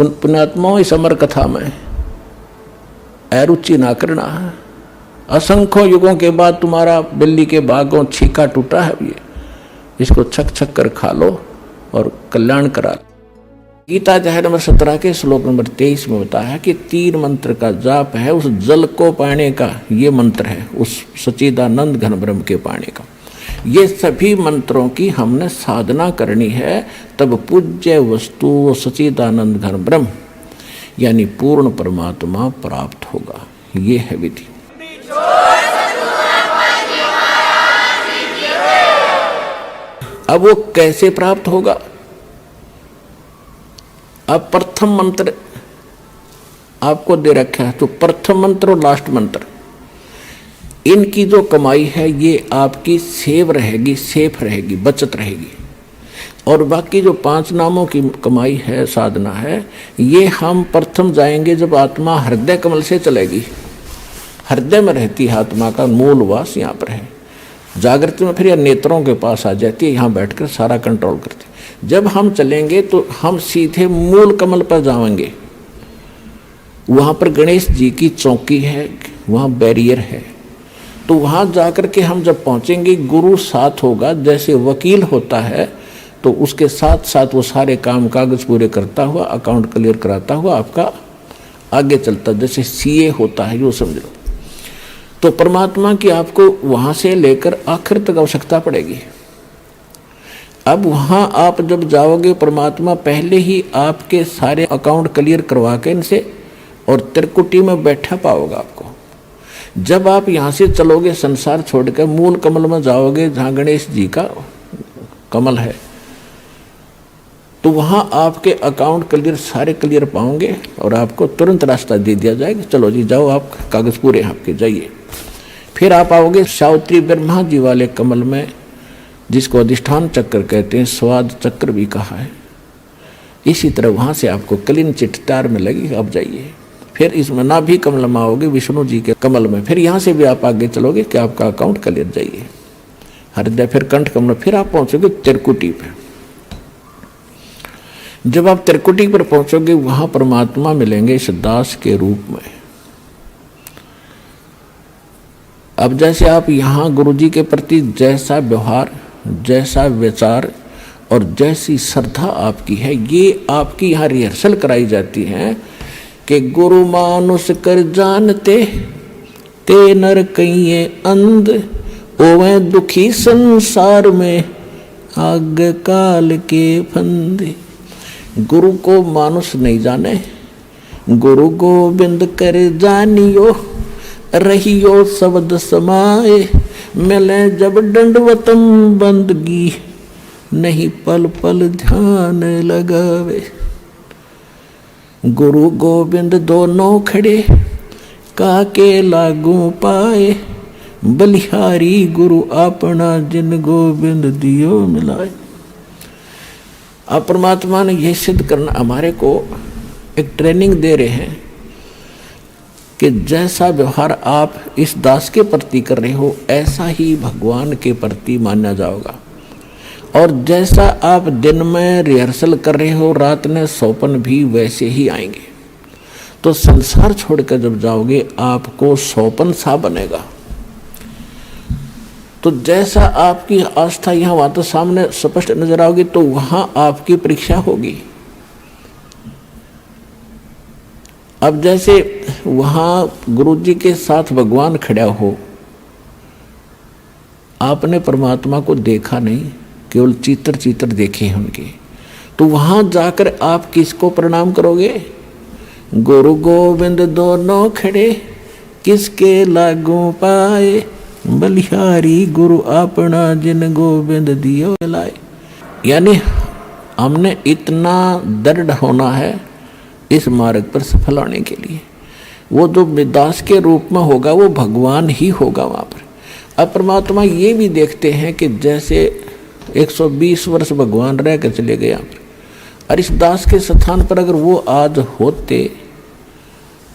पुण्यात्माओं, इस अमर कथा में अरुचि ना करना है। असंख्यों युगों के बाद तुम्हारा बिल्ली के भागों छीका टूटा है, ये इसको छक छक कर खा लो और कल्याण करा। गीता अध्याय नंबर 17 के श्लोक नंबर 23 में बताया है कि 3 मंत्र का जाप है उस जल को पाने का। ये मंत्र है उस सच्चिदानंद घन ब्रह्म के पाने का। ये सभी मंत्रों की हमने साधना करनी है, तब पूज्य वस्तु सच्चिदानंद घन ब्रह्म यानी पूर्ण परमात्मा प्राप्त होगा। ये है विधि। अब वो कैसे प्राप्त होगा? अब प्रथम मंत्र आपको दे रखा है, तो प्रथम मंत्र और लास्ट मंत्र, इनकी जो कमाई है ये आपकी सेव रहेगी, सेफ रहेगी, बचत रहेगी। और बाकी जो 5 नामों की कमाई है, साधना है, ये हम प्रथम जाएंगे जब आत्मा हृदय कमल से चलेगी। हृदय में रहती है आत्मा का मूल वास, यहाँ पर है। जागृति में फिर यह नेत्रों के पास आ जाती है, यहाँ बैठकर सारा कंट्रोल करती है। जब हम चलेंगे तो हम सीधे मूल कमल पर जाएंगे। वहाँ पर गणेश जी की चौकी है, वहाँ बैरियर है। तो वहाँ जाकर के हम जब पहुँचेंगे, गुरु साथ होगा। जैसे वकील होता है तो उसके साथ साथ वो सारे काम कागज पूरे करता हुआ, अकाउंट क्लियर कराता हुआ आपका आगे चलता, जैसे सीए होता है, यो समझ लो। तो परमात्मा की आपको वहाँ से लेकर आखिर तक आवश्यकता पड़ेगी। अब वहाँ आप जब जाओगे, परमात्मा पहले ही आपके सारे अकाउंट क्लियर करवा के इनसे और त्रिकुटी में बैठा पाओगे आपको। जब आप यहाँ से चलोगे, संसार छोड़कर मूल कमल में जाओगे, जहाँ गणेश जी का कमल है, तो वहाँ आपके अकाउंट क्लियर, सारे क्लियर पाओगे और आपको तुरंत रास्ता दे दिया जाएगा। चलो जी जाओ, आप कागज पूरे आपके, जाइए। फिर आप आओगे सावित्री ब्रह्मा जी वाले कमल में, जिसको अधिष्ठान चक्र कहते हैं, स्वाद चक्र भी कहा है। इसी तरह वहाँ से आपको क्लीन चिट तार में लगी, आप जाइए। फिर इसमें नाभि कमल में आओगे, विष्णु जी के कमल में। फिर यहाँ से भी आप आगे चलोगे कि आपका अकाउंट क्लियर, जाइए हृदय। फिर कंठ कमल, फिर आप पहुँचोगे त्रिकुटी पर। जब आप त्रिकुटी पर पहुंचोगे, वहां परमात्मा मिलेंगे इस दास के रूप में। अब जैसे आप यहाँ गुरु जी के प्रति जैसा व्यवहार, जैसा विचार और जैसी श्रद्धा आपकी है, ये आपकी यहाँ रिहर्सल कराई जाती है कि गुरु मानुष कर जानते ते नर कहिए अंध, ओवे दुखी संसार में आग काल के फंदे। गुरु को मानुष नहीं जाने, गुरु गोविंद कर जानियो, रहियो शब्द समाए, मिले जब दंडवतम बंदगी, नहीं पल पल ध्यान लगावे। गुरु गोविंद दोनों खड़े, काके लागू पाए, बलिहारी गुरु अपना जिन गोविंद दियो मिलाए। अब परमात्मा ने यह सिद्ध करना, हमारे को एक ट्रेनिंग दे रहे हैं कि जैसा व्यवहार आप इस दास के प्रति कर रहे हो, ऐसा ही भगवान के प्रति माना जाएगा। और जैसा आप दिन में रिहर्सल कर रहे हो, रात में सौपन भी वैसे ही आएंगे। तो संसार छोड़कर जब जाओगे, आपको सौपन सा बनेगा। तो जैसा आपकी आस्था यहाँ वहाँ तो सामने स्पष्ट नजर आओगी, तो वहाँ आपकी परीक्षा होगी। अब जैसे वहाँ गुरु जी के साथ भगवान खड़ा हो, आपने परमात्मा को देखा नहीं, केवल चित्र चित्र देखे हैं उनके, तो वहाँ जाकर आप किसको प्रणाम करोगे? गुरु गोविंद दोनों खड़े, किसके लागू पाए, बलिहारी गुरु अपना जिन गोविंद दियो लाए। यानी हमने इतना दृढ़ होना है इस मार्ग पर सफल होने के लिए। वो जो दास के रूप में होगा, वो भगवान ही होगा वहाँ पर। अब परमात्मा ये भी देखते हैं कि जैसे 120 वर्ष भगवान रह कर चले गए यहाँ पर, और इस दास के स्थान पर अगर वो आज होते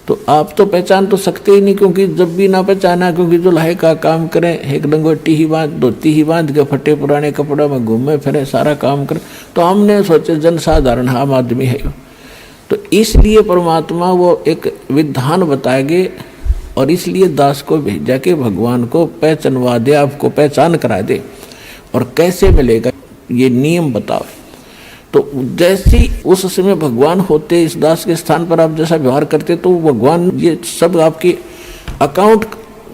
तो आप तो पहचान तो सकते ही नहीं, क्योंकि जब भी ना पहचाना, क्योंकि जो लाहे का काम करें, एक लंगोटी ही बांध, धोती ही बांध के फटे पुराने कपड़ों में घूमे फिरे, सारा काम करें, तो हमने सोचे जनसाधारण आम आदमी है। तो इसलिए परमात्मा वो एक विधान बताएंगे और इसलिए दास को भेजा कि भगवान को पहचानवा दे, आपको पहचान करा दे और कैसे मिलेगा ये नियम बताओ। तो जैसी उस समय भगवान होते इस दास के स्थान पर आप जैसा व्यवहार करते तो भगवान ये सब आपके अकाउंट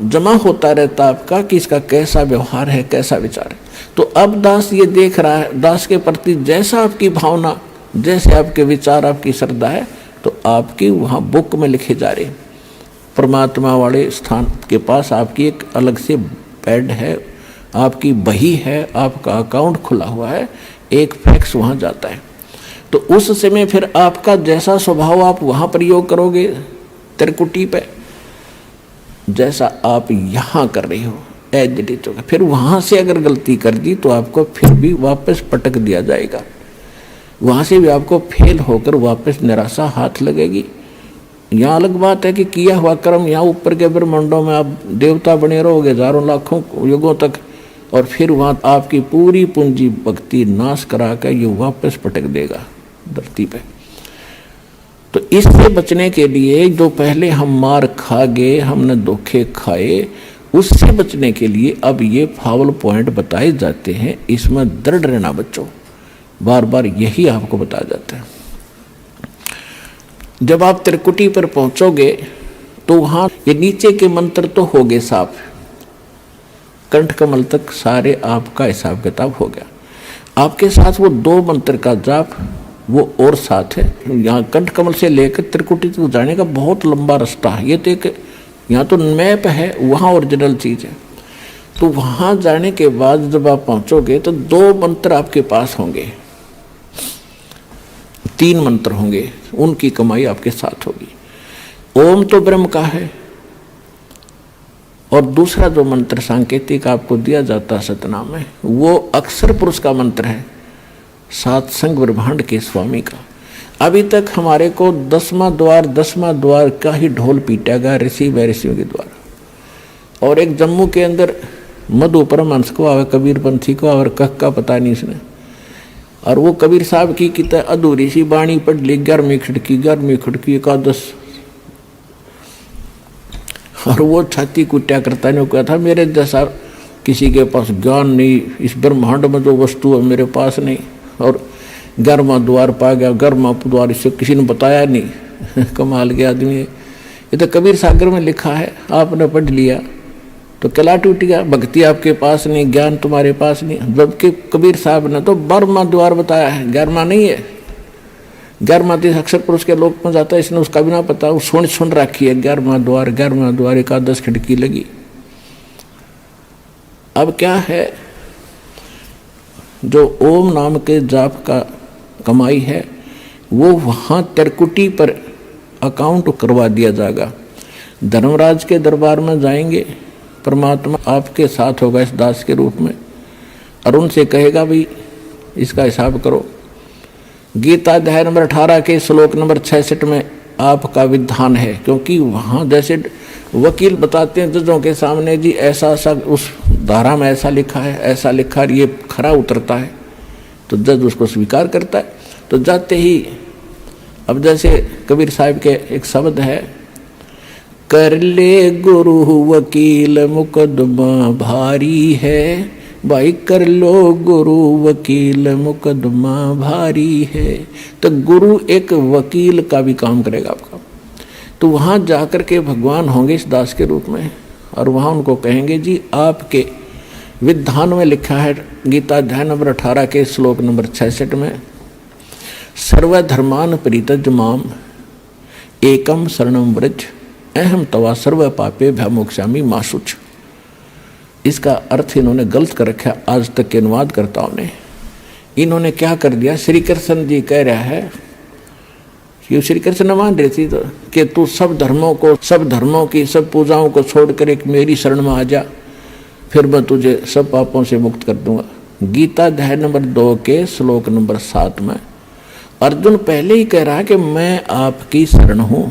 जमा होता रहता आपका कि इसका कैसा व्यवहार है, कैसा विचार है। तो अब दास ये देख रहा है, दास के प्रति जैसा आपकी भावना, जैसे आपके विचार, आपकी श्रद्धा है, तो आपकी वहाँ बुक में लिखे जा रहे। परमात्मा वाले स्थान के पास आपकी एक अलग से पैड है, आपकी बही है, आपका अकाउंट खुला हुआ है, एक फैक्स वहाँ जाता है। तो उस समय फिर आपका जैसा स्वभाव आप वहाँ प्रयोग करोगे त्रिकुटी पे, जैसा आप यहाँ कर रही हो एज इट इज होगा। फिर वहाँ से अगर गलती कर दी तो आपको फिर भी वापस पटक दिया जाएगा, वहाँ से भी आपको फेल होकर वापस निराशा हाथ लगेगी। यहाँ अलग बात है कि किया हुआ कर्म यहाँ ऊपर के ब्रह्मांडों में आप देवता बने रहोगे हजारों लाखों युगों तक, और फिर वहाँ आपकी पूरी पूंजी भक्ति नाश करा कर ये वापस पटक देगा धरती पे। तो इससे बचने के लिए जो पहले हम मार खा गए, हमने धोखे खाए, उससे बचने के लिए अब ये फावल पॉइंट बताए जाते हैं। इसमें दृढ़ रहना बच्चों, बार बार यही आपको बताया जाता है। जब आप त्रिकुटी पर पहुंचोगे तो वहाँ ये नीचे के मंत्र तो हो गए साफ, कंठ कमल तक सारे आपका हिसाब किताब हो गया। आपके साथ वो 2 मंत्र का जाप वो और साथ है। यहाँ कंठ कमल से लेकर त्रिकुटी तक जाने का बहुत लंबा रास्ता है। ये तो एक यहाँ तो मैप है, वहाँ ओरिजिनल चीज़ है। तो वहाँ जाने के बाद जब आप पहुँचोगे तो 2 मंत्र आपके पास होंगे, 3 मंत्र होंगे, उनकी कमाई आपके साथ होगी। ओम तो ब्रह्म का है, और दूसरा जो मंत्र सांकेतिक आपको दिया जाता है सतनाम में, वो अक्षर पुरुष का मंत्र है, सातसंग ब्रह्मांड के स्वामी का। अभी तक हमारे को 10वां द्वार का ही ढोल पीटा गया ऋषि व ऋषियों के द्वारा। और एक जम्मू के अंदर मधु परमहंस को आवे, कबीर पंथी को और कह का पता नहीं इसने, और वो कबीर साहब की किताब अधूरी सी बाणी पढ़ ली, 11वीं खिड़की एकादश, और वो छाती कुट्या करता ने कहा था मेरे जैसा किसी के पास ज्ञान नहीं, इस ब्रह्मांड में जो वस्तु है मेरे पास नहीं, और 11वां द्वार पा गया, 11वां द्वार इसे किसी ने बताया नहीं। कमाल के आदमी है। ये तो कबीर सागर में लिखा है, आपने पढ़ लिया तो कला टूट गया। भक्ति आपके पास नहीं, ज्ञान तुम्हारे पास नहीं, जबकि कबीर साहब ने तो 12वां द्वार बताया है, 11वां नहीं है। 11वां देश अक्षर पुरुष के लोक में जाता है, इसने उसका भी ना पता, वो सुन रखी है 11वां द्वार एकादश खिड़की लगी। अब क्या है, जो ओम नाम के जाप का कमाई है वो वहाँ त्रिकुटी पर अकाउंट करवा दिया जाएगा। धर्मराज के दरबार में जाएंगे, परमात्मा आपके साथ होगा इस दास के रूप में, और उनसे कहेगा भाई इसका हिसाब करो। गीता अध्याय नंबर 18 के श्लोक नंबर 66 में आपका विधान है, क्योंकि वहाँ जैसे वकील बताते हैं जजों के सामने जी ऐसा सा उस धारा में ऐसा लिखा है, ऐसा लिखा है, ये खरा उतरता है, तो जज उसको स्वीकार करता है। तो जाते ही अब जैसे कबीर साहब के एक शब्द है, कर ले गुरु वकील मुकदमा भारी है, भाई कर लो गुरु वकील मुकदमा भारी है। तो गुरु एक वकील का भी काम करेगा आपका। तो वहाँ जाकर के भगवान होंगे इस दास के रूप में, और वहाँ उनको कहेंगे जी आपके विधान में लिखा है गीता अध्याय नंबर 18 के श्लोक नंबर 66 में, सर्वधर्मान परित्यज्य माम एकम शरणम व्रज अहम तवा सर्व पापे भयमोक्षामि मा शुच। इसका अर्थ इन्होंने गलत कर रखा आज तक के अनुवादकर्ताओं ने। इन्होंने क्या कर दिया, श्री कृष्ण जी कह रहा है कि श्री कृष्ण मान रही थी तो कि तू सब धर्मों की सब पूजाओं को छोड़कर एक मेरी शरण में आ जा, फिर मैं तुझे सब पापों से मुक्त कर दूंगा। गीता अध्याय नंबर 2 के श्लोक नंबर 7 में अर्जुन पहले ही कह रहा है कि मैं आपकी शरण हूँ,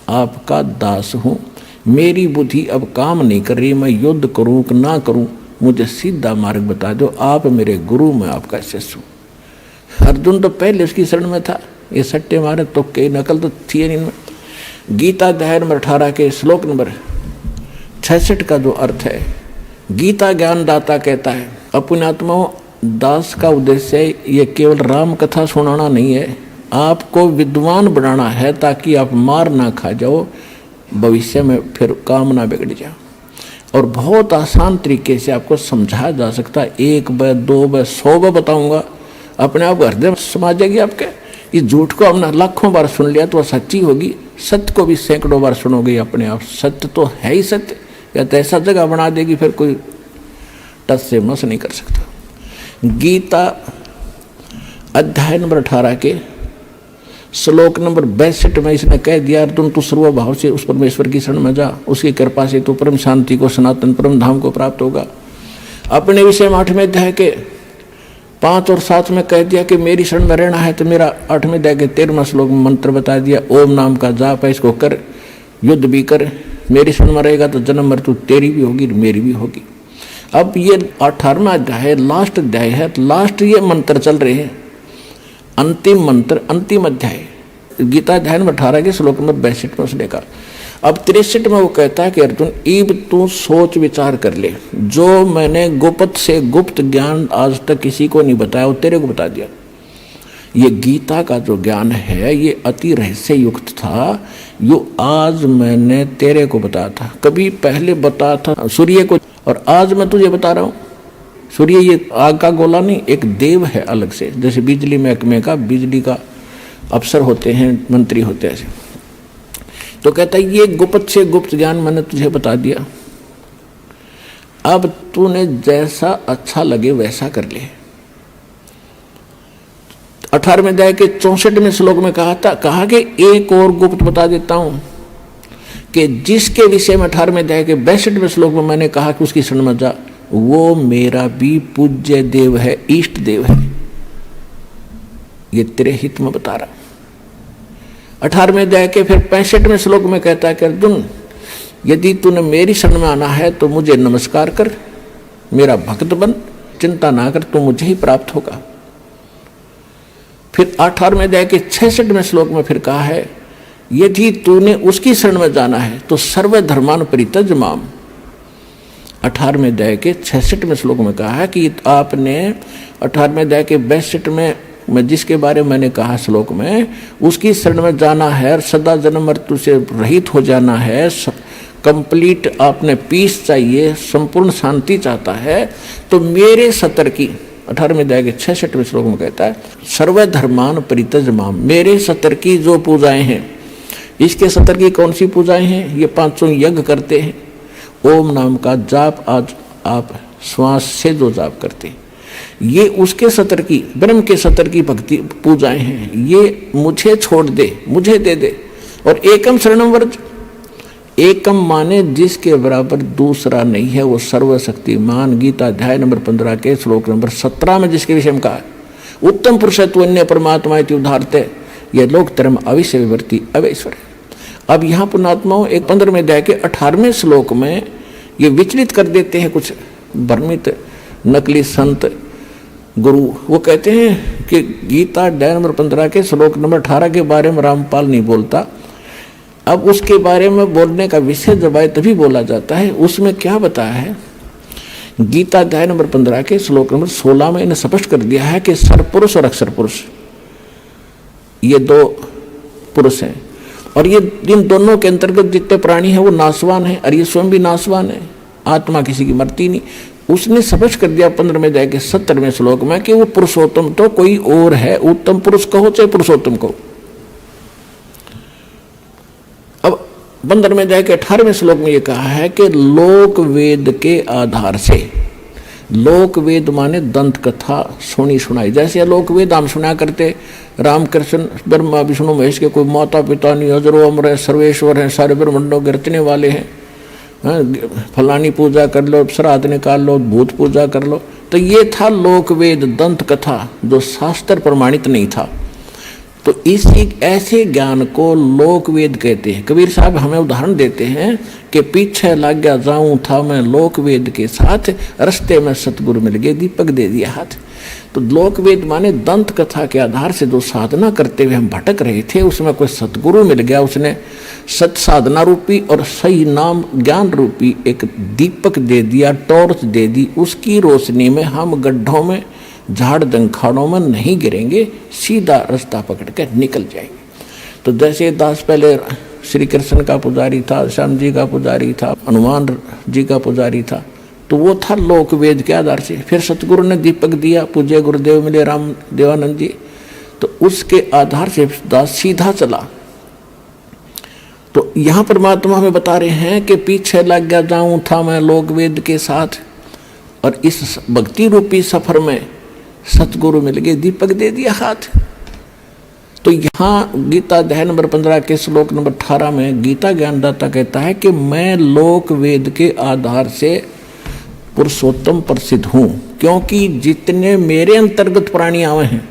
आपका दास हूँ, मेरी बुद्धि अब काम नहीं कर रही, मैं युद्ध करूँ कि ना करूँ, मुझे सीधा मार्ग बता दो, आप मेरे गुरु, मैं आपका शिष्य हूँ। अर्जुन तो पहले उसकी शरण में था, ये सट्टे मारे तो कई नकल तो थी नहीं इनमें। गीता अध्याय नंबर 18 के श्लोक नंबर 66 का जो अर्थ है, गीता ज्ञान दाता कहता है, अपने आत्माओं दास का उद्देश्य ये केवल राम कथा सुनाना नहीं है, आपको विद्वान बनाना है ताकि आप मार ना खा जाओ, भविष्य में फिर काम ना बिगड़ जाए। और बहुत आसान तरीके से आपको समझाया जा सकता है, 1 बार 2 बार 100 बार बताऊंगा, अपने आप हृदय में समा जाएगी आपके। इस झूठ को हमने लाखों बार सुन लिया तो सच्ची होगी, सत्य को भी सैकड़ों बार सुनोगे अपने आप, सत्य तो है ही सत्य, या तो ऐसा जगह बना देगी फिर कोई टस से मस नहीं कर सकता। गीता अध्याय नंबर 18 के श्लोक नंबर 62 में इसने कह दिया, अर्जुन तू सर्वभाव से उस परमेश्वर की शरण में जा, उसकी कृपा से तू परम शांति को, सनातन परम धाम को प्राप्त होगा। अपने विषय में 8वें अध्याय के 5 और 7 में कह दिया कि मेरी शरण में रहना है तो मेरा 8वें अध्याय के 13वां श्लोक में मंत्र बता दिया, ओम नाम का जाप है, इसको कर, युद्ध भी कर, मेरी शरण में रहेगा तो जन्म मृत्यु तेरी भी होगी मेरी भी होगी। अब ये 18वां अध्याय है, लास्ट अध्याय है, लास्ट ये मंत्र चल रहे हैं, अंतिम मंत्र, अंतिम अध्याय गीता अध्याय नंबर 18 के श्लोक नंबर 62 में उसने कहा। अब 63 में वो कहता है कि अर्जुन इब तू सोच विचार कर ले, जो मैंने गुप्त से गुप्त ज्ञान आज तक किसी को नहीं बताया वो तेरे को बता दिया। ये गीता का जो ज्ञान है ये अति रहस्य युक्त था, यो आज मैंने तेरे को बताया था, कभी पहले बताया था सूर्य को, और आज मैं तुझे बता रहा हूँ। सूर्य ये आग का गोला नहीं, एक देव है अलग से, जैसे बिजली महकमे का बिजली का अफसर होते हैं, मंत्री होते हैं ऐसे। तो कहता है ये गुप्त से गुप्त ज्ञान मैंने तुझे बता दिया, अब तूने जैसा अच्छा लगे वैसा कर ले। 18वें अध्याय के 64वें श्लोक में कहा कि एक और गुप्त बता देता हूं कि जिसके विषय में 18वें अध्याय के 62वें श्लोक में मैंने कहा कि उसकी शरण में जा, वो मेरा भी पूज्य देव है, इष्ट देव है। ये तेरे हित में बता रहा। 18वें अध्याय के फिर 65वें श्लोक में कहता है कि अर्जुन यदि तूने मेरी शरण में आना है तो मुझे नमस्कार कर, मेरा भक्त बन, चिंता ना कर, तो मुझे ही प्राप्त होगा। फिर 18वें अध्याय के 66वें श्लोक में फिर कहा है यदि तूने उसकी शरण में जाना है तो सर्व धर्मान परित्यज माम। 18वें अध्याय के 66वें श्लोक में कहा है कि आपने 18वें अध्याय के 62वें में जिसके बारे में मैंने कहा श्लोक में, उसकी शरण में जाना है, सदा जन्म मृत्यु से रहित हो जाना है, कंप्लीट आपने पीस चाहिए, संपूर्ण शांति चाहता है, तो मेरे सतर की 18वें अध्याय के 66वें श्लोक में कहता है सर्व धर्मान परित्यज माम, मेरे सतर की जो पूजाएं हैं, इसके सतर की कौन सी पूजाएं हैं, ये 500 यज्ञ करते हैं, ओम नाम का जाप आज आप श्वास से जो जाप करते हैं, ये उसके सतर की, ब्रह्म के सतर की भक्ति पूजाएं हैं, ये मुझे छोड़ दे, मुझे दे दे। और एकम शरणम व्रज, एकम माने जिसके बराबर दूसरा नहीं है, वो सर्वशक्तिमान। गीता अध्याय नंबर 15 के श्लोक नंबर 17 में जिसके विषय में कहा है, उत्तम पुरुषत्व अन्य परमात्मा इति उदाहरते, यह लोक धर्म अविश्य विवर्ती अवैश्वर। अब यहाँ पुण्यात्माओं एक 15वें अध्याय के 18वें श्लोक में ये विचलित कर देते हैं कुछ भ्रमित नकली संत गुरु। वो कहते हैं कि गीता अध्याय नंबर 15 के श्लोक नंबर 18 के बारे में रामपाल नहीं बोलता, अब उसके बारे में बोलने का विषय जब आए तभी बोला जाता है। उसमें क्या बताया है, गीता अध्याय नंबर 15 के श्लोक नंबर 16 में इन्हें स्पष्ट कर दिया है कि सरपुरुष और अक्षर पुरुष ये दो पुरुष हैं, और ये इन दोनों के अंतर्गत जितने प्राणी हैं वो नाशवान हैं, और ये स्वयं भी नाशवान है, आत्मा किसी की मरती नहीं। उसने स्पष्ट कर दिया 15वें अध्याय के 70वें श्लोक में कि वो पुरुषोत्तम तो कोई और है, उत्तम पुरुष कहो चाहे पुरुषोत्तम कहो। अब 15वें अध्याय के 18वें श्लोक में ये कहा है कि लोक वेद के आधार से, लोक वेद माने दंत कथा सुनी सुनाई, जैसे लोक वेद हम सुना करते, राम कृष्ण ब्रह्मा विष्णु महेश के कोई माता पिता नहीं, अजरो अमर है, सर्वेश्वर हैं, सारे ब्रह्मांडों के रचने वाले हैं, फलानी पूजा कर लो, श्राद्ध निकाल लो, भूत पूजा कर लो। तो ये था लोक वेद दंत कथा जो शास्त्र प्रमाणित नहीं था। तो इसी ऐसे ज्ञान को लोक वेद कहते हैं। कबीर साहब हमें उदाहरण देते हैं कि पीछे लग गया जाऊं था मैं लोक वेद के साथ, रस्ते में सतगुरु मिल गए, दीपक दे दिया हाथ। तो लोक वेद माने दंत कथा के आधार से जो साधना करते हुए हम भटक रहे थे, उसमें कोई सतगुरु मिल गया, उसने सत साधना रूपी और सही नाम ज्ञान रूपी एक दीपक दे दिया, टॉर्च दे दी। उसकी रोशनी में हम गड्ढों में, झाड़ जंखाड़ों में नहीं गिरेंगे, सीधा रास्ता पकड़ के निकल जाएंगे। तो जैसे दास पहले श्री कृष्ण का पुजारी था, श्याम जी का पुजारी था, हनुमान जी का पुजारी था, तो वो था लोक वेद के आधार से। फिर सतगुरु ने दीपक दिया, पूज्य गुरुदेव मिले राम देवानंद जी, तो उसके आधार से दास सीधा चला। तो यहाँ परमात्मा हमें बता रहे हैं कि पीछे लग गया जाऊं था मैं लोक वेद के साथ, और इस भक्ति रूपी सफर में सतगुरु मिल गए, दीपक दे दिया हाथ। तो यहाँ गीता अध्याय नंबर 15 के श्लोक नंबर 18 में गीता ज्ञानदाता कहता है कि मैं लोक वेद के आधार से पुरुषोत्तम प्रसिद्ध हूँ, क्योंकि जितने मेरे अंतर्गत प्राणी आवे हैं,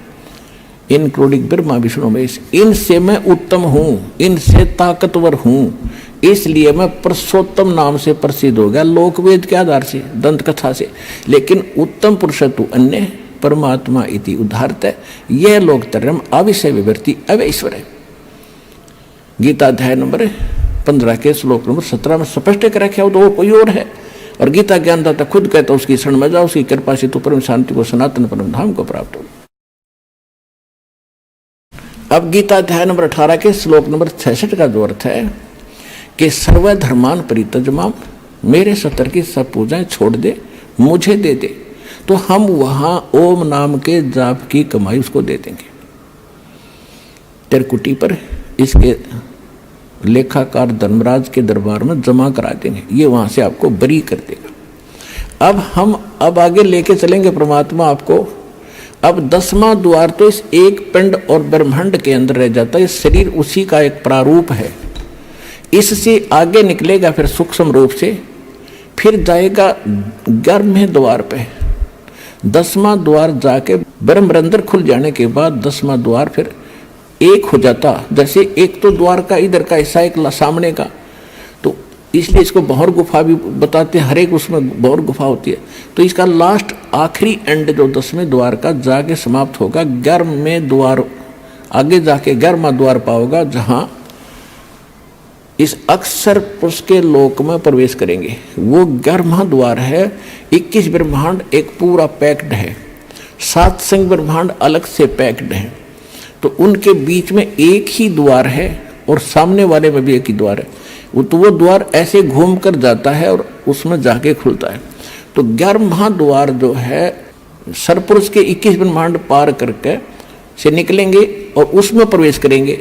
इंक्लूडिंग ब्रह्मा विष्णु महेश, इनसे मैं उत्तम हूँ, इनसे ताकतवर हूँ, इसलिए मैं पुरुषोत्तम नाम से प्रसिद्ध हो गया लोक वेद के आधार से, दंत कथा से। लेकिन उत्तम पुरुषत्व अन्य परमात्मा इति उदाहरत है, यह लोकतरम अविषय विवृत्ति अवैश्वर है। गीता अध्याय नंबर 15 के श्लोक नंबर 17 में स्पष्ट कर रखा हो, तो वो कोई और है। और गीता ज्ञानदाता खुद कहता है उसकी शरण में जाओ, उसकी कृपा से तो परम शांति को, सनातन परम धाम को प्राप्त हो। अब गीता अध्याय नंबर 18 के श्लोक नंबर 66 का जो अर्थ है कि सर्वधर्मान परित्यज्य, मेरे सतर की सब पूजाएं छोड़ दे, मुझे दे दे, तो हम वहां ओम नाम के जाप की कमाई उसको दे देंगे। त्रिकुटी पर इसके लेखाकार धर्मराज के दरबार में जमा करा देंगे, ये वहां से आपको बरी कर देगा। अब आगे लेके चलेंगे परमात्मा आपको। अब 10वां द्वार तो इस एक पिंड और ब्रह्मांड के अंदर रह जाता है, शरीर उसी का एक प्रारूप है। इससे आगे निकलेगा फिर सूक्ष्म रूप से, फिर जाएगा 11वें द्वार पे। 10वां द्वार जाके ब्रह्मरंध्र खुल जाने के बाद 10वां द्वार फिर एक हो जाता। जैसे एक तो द्वार का इधर का हिस्सा, एक सामने का, तो इसलिए इसको बहुर गुफा भी बताते हैं, हर एक उसमें बहुर गुफा होती है। तो इसका लास्ट आखिरी एंड जो 10वें द्वार का जाके समाप्त होगा 11वें द्वार, आगे जाके 11वां द्वार पाओगा, जहां इस अक्षर पुरुष के लोक में प्रवेश करेंगे। वो 11वां द्वार है। 21 ब्रह्मांड एक पूरा पैक्ड है, 7 संग ब्रह्मांड अलग से पैक्ड है, तो उनके बीच में एक ही द्वार है और सामने वाले में भी एक ही द्वार है। तो वो द्वार ऐसे घूम कर जाता है और उसमें जाके खुलता है। तो 11वां द्वार जो है सरपुरुष के 21 ब्रह्मांड पार करके से निकलेंगे और उसमें प्रवेश करेंगे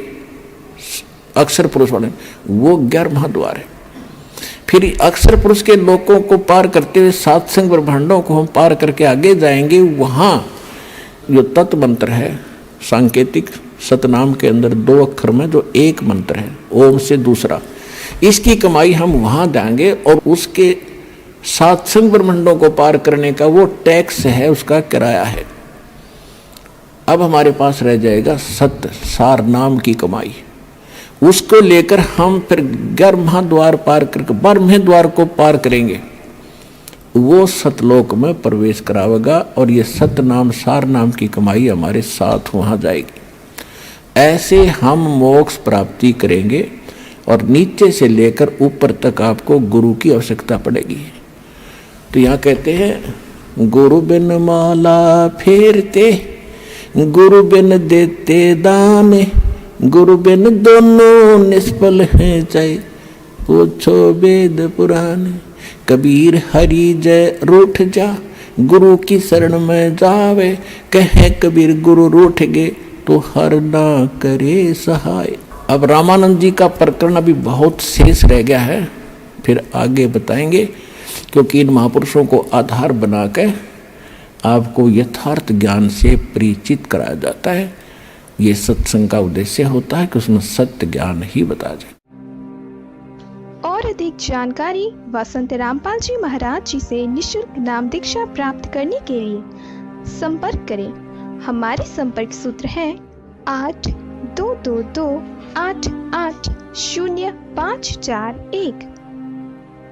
अक्षर पुरुष वाले, वो 11वां द्वार है। फिर अक्षर पुरुष के लोकों को पार करते हुए 7 संग ब्रह्मांडों को हम पार करके आगे जाएंगे। वहां जो तत्व मंत्र है सांकेतिक सतनाम के अंदर 2 अक्षर में जो एक मंत्र है ओम से दूसरा, इसकी कमाई हम वहां देंगे और उसके 7 संग ब्रह्मांडों को पार करने का वो टैक्स है, उसका किराया है। अब हमारे पास रह जाएगा सत्य सार नाम की कमाई, उसको लेकर हम फिर 11वां द्वार पार करके 12वें द्वार को पार करेंगे, वो सतलोक में प्रवेश करावेगा और ये सत्य नाम सार नाम की कमाई हमारे साथ वहां जाएगी। ऐसे हम मोक्ष प्राप्ति करेंगे और नीचे से लेकर ऊपर तक आपको गुरु की आवश्यकता पड़ेगी। तो यहाँ कहते हैं गुरु बिन माला फेरते, गुरु बिन देते दान, गुरु बिन दोनों निष्फल हैं चाहे पूछो वेद पुराण। कबीर हरि जय रूठ जा, गुरु की शरण में जावे, कहे कबीर गुरु रूठ गए तो हर ना करे सहाय। अब रामानंद जी का प्रकरण अभी बहुत शेष रह गया है, फिर आगे बताएंगे, क्योंकि इन महापुरुषों को आधार बनाकर आपको यथार्थ ज्ञान से परिचित कराया जाता है। ये सत्संग का उद्देश्य होता है कि उसमें सत्य ज्ञान ही बताया जाए। और अधिक जानकारी व संत रामपाल जी महाराज जी से निःशुल्क नाम दीक्षा प्राप्त करने के लिए संपर्क करें। हमारे संपर्क सूत्र है 8222880541,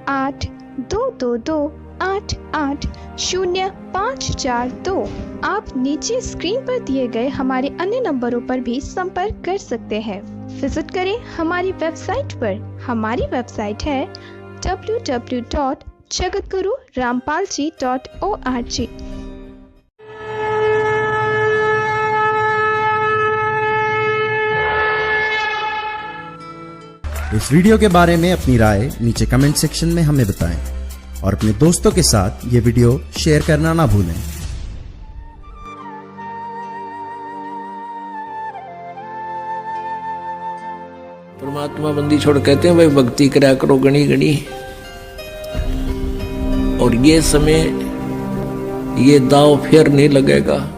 8222880541। 98805442। आप नीचे स्क्रीन पर दिए गए हमारे अन्य नंबरों पर भी संपर्क कर सकते हैं। विजिट करें हमारी वेबसाइट पर। हमारी वेबसाइट है www.jagatgururampalji.org। इस वीडियो के बारे में अपनी राय नीचे कमेंट सेक्शन में हमें बताएं और अपने दोस्तों के साथ ये वीडियो शेयर करना ना भूलें। परमात्मा बंदी छोड़ कहते हैं भाई भक्ति करा करो गणी गणी। और ये समय ये दाव फिर नहीं लगेगा।